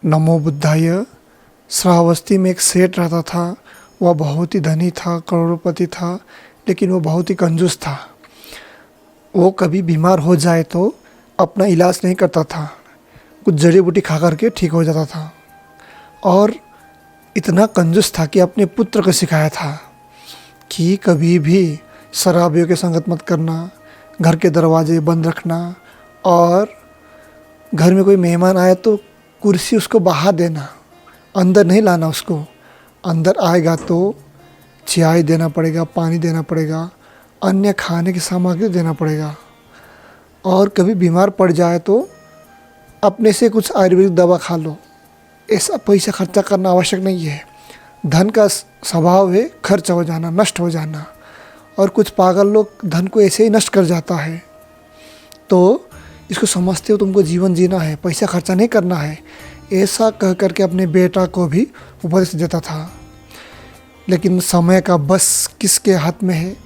नमो बुद्धाय। श्रावस्ती में एक सेठ रहता था। वह बहुत ही धनी था, करोड़पति था, लेकिन वो बहुत ही कंजूस था। वो कभी बीमार हो जाए तो अपना इलाज नहीं करता था, कुछ जड़ी बूटी खा करके ठीक हो जाता था। और इतना कंजूस था कि अपने पुत्र को सिखाया था कि कभी भी शराबियों के संगत मत करना, घर के दरवाजे बंद रखना, और घर में कोई मेहमान आए तो कुर्सी उसको बाहर देना, अंदर नहीं लाना उसको। अंदर आएगा तो चाय देना पड़ेगा, पानी देना पड़ेगा, अन्य खाने की सामग्री देना पड़ेगा। और कभी बीमार पड़ जाए तो अपने से कुछ आयुर्वेदिक दवा खा लो। ऐसा पैसा खर्चा करना आवश्यक नहीं है। धन का स्वभाव है खर्च हो जाना, नष्ट हो जाना, और कुछ पागल लोग धन को ऐसे ही नष्ट कर जाता है। तो इसको समझते हो, तुमको जीवन जीना है, पैसा खर्चा नहीं करना है, ऐसा कह करके अपने बेटा को भी उपदेश देता था। लेकिन समय का बस किसके हाथ में है?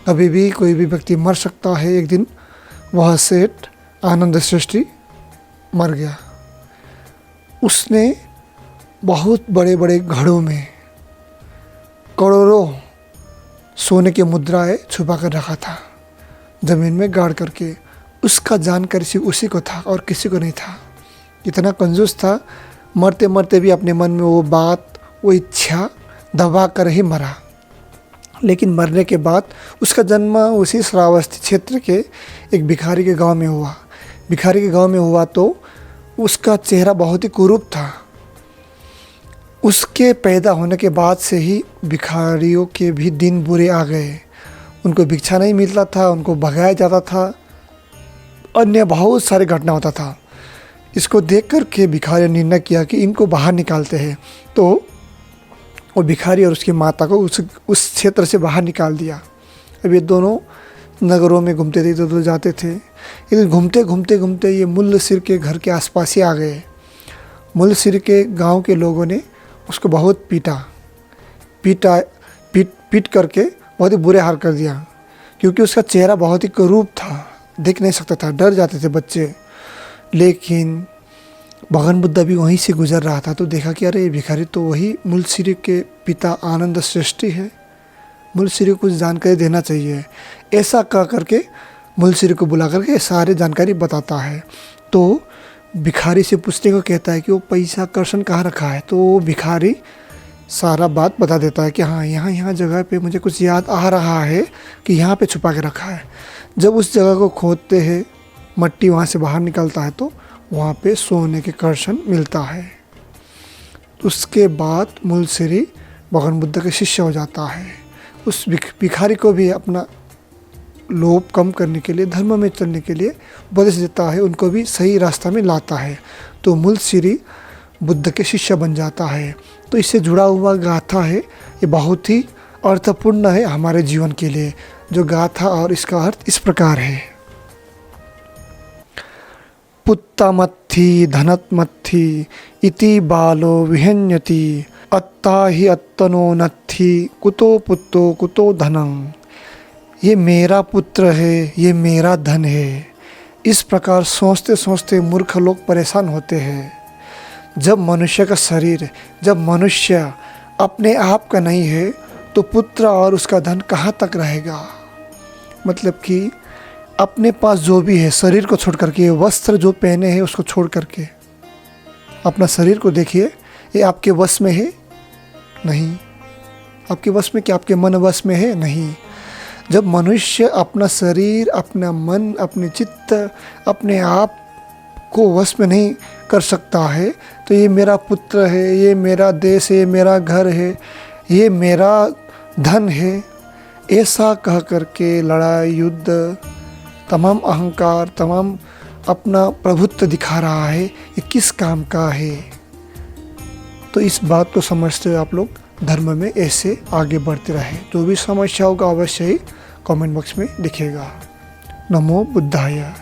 कभी भी कोई भी व्यक्ति मर सकता है। एक दिन वह सेठ आनंद श्रेष्ठी मर गया। उसने बहुत बड़े बड़े घड़ों में करोड़ों सोने की मुद्राएं छुपा कर रखा था, ज़मीन में गाड़ करके। उसका जानकारी सिर्फ उसी को था और किसी को नहीं था। इतना कंजूस था, मरते मरते भी अपने मन में वो बात, वो इच्छा दबा कर ही मरा। लेकिन मरने के बाद उसका जन्म उसी श्रावस्ती क्षेत्र के एक भिखारी के गांव में हुआ। भिखारी के गांव में हुआ तो उसका चेहरा बहुत ही कुरूप था। उसके पैदा होने के बाद से ही भिखारियों के भी दिन बुरे आ गए। उनको भिक्षा नहीं मिलता था, उनको भगाया जाता था, अन्य बहुत सारी घटना होता था। इसको देख कर के भिखारी ने निर्णय किया कि इनको बाहर निकालते हैं। तो वो भिखारी और उसकी माता को उस क्षेत्र से बाहर निकाल दिया। अब ये दोनों नगरों में घूमते थे, इधर उधर जाते थे। लेकिन घूमते घूमते घूमते ये मुल्लसिर के घर के आसपास ही आ गए। मुल्लसिर के गांव के लोगों ने उसको बहुत पीट करके बहुत ही बुरे हाल कर दिया, क्योंकि उसका चेहरा बहुत ही करूप था, देख नहीं सकता था, डर जाते थे बच्चे। लेकिन भगवान बुद्ध भी वहीं से गुजर रहा था तो देखा कि अरे ये भिखारी तो वही मुल्लसिर के पिता आनंद श्रेष्ठी है, मुल्लसिर को कुछ जानकारी देना चाहिए। ऐसा कह करके मुल्लसिर को बुला करके सारी जानकारी बताता है। तो भिखारी से पूछने को कहता है कि वो पैसा कर्षण कहाँ रखा है। तो वो भिखारी सारा बात बता देता है कि हाँ, यहाँ जगह पे मुझे कुछ याद आ रहा है कि यहाँ पे छुपा के रखा है। जब उस जगह को खोदते हैं, मट्टी वहाँ से बाहर निकलता है तो वहाँ पे सोने के कर्षण मिलता है। उसके बाद मुल्लसिरी भगवान बुद्ध के शिष्य हो जाता है। उस भिखारी को भी अपना लोभ कम करने के लिए, धर्म में चलने के लिए उपदेश देता है, उनको भी सही रास्ता में लाता है। तो मुल्लसिरी बुद्ध के शिष्य बन जाता है। तो इससे जुड़ा हुआ गाथा है, ये बहुत ही अर्थपूर्ण है हमारे जीवन के लिए। जो गाथा और इसका अर्थ इस प्रकार है। पुत्तमत्थि धनत्मत्थि इति बालो विहन्यति अत्ता ही अत्तनो नत्थि कुतो पुत्तो कुतो धनं। ये मेरा पुत्र है, ये मेरा धन है। इस प्रकार सोचते सोचते मूर्ख लोग परेशान होते हैं। जब मनुष्य का शरीर, जब मनुष्य अपने आप का नहीं है तो पुत्र और उसका धन कहाँ तक रहेगा। मतलब कि अपने पास जो भी है, शरीर को छोड़ करके, वस्त्र जो पहने हैं उसको छोड़ करके अपना शरीर को देखिए, ये आपके वश में है? नहीं। आपके वश में क्या? आपके मन वश में है? नहीं। जब मनुष्य अपना शरीर, अपना मन, अपने चित्त, अपने आप को वश में नहीं कर सकता है तो ये मेरा पुत्र है, ये मेरा देश है, मेरा घर है, ये मेरा धन है, ऐसा कह करके लड़ाई, युद्ध, तमाम अहंकार, तमाम अपना प्रभुत्व दिखा रहा है, ये किस काम का है। तो इस बात को समझते हुए आप लोग धर्म में ऐसे आगे बढ़ते रहे। जो भी समस्या होगा अवश्य ही कमेंट बॉक्स में लिखिएगा। नमो बुद्धाय।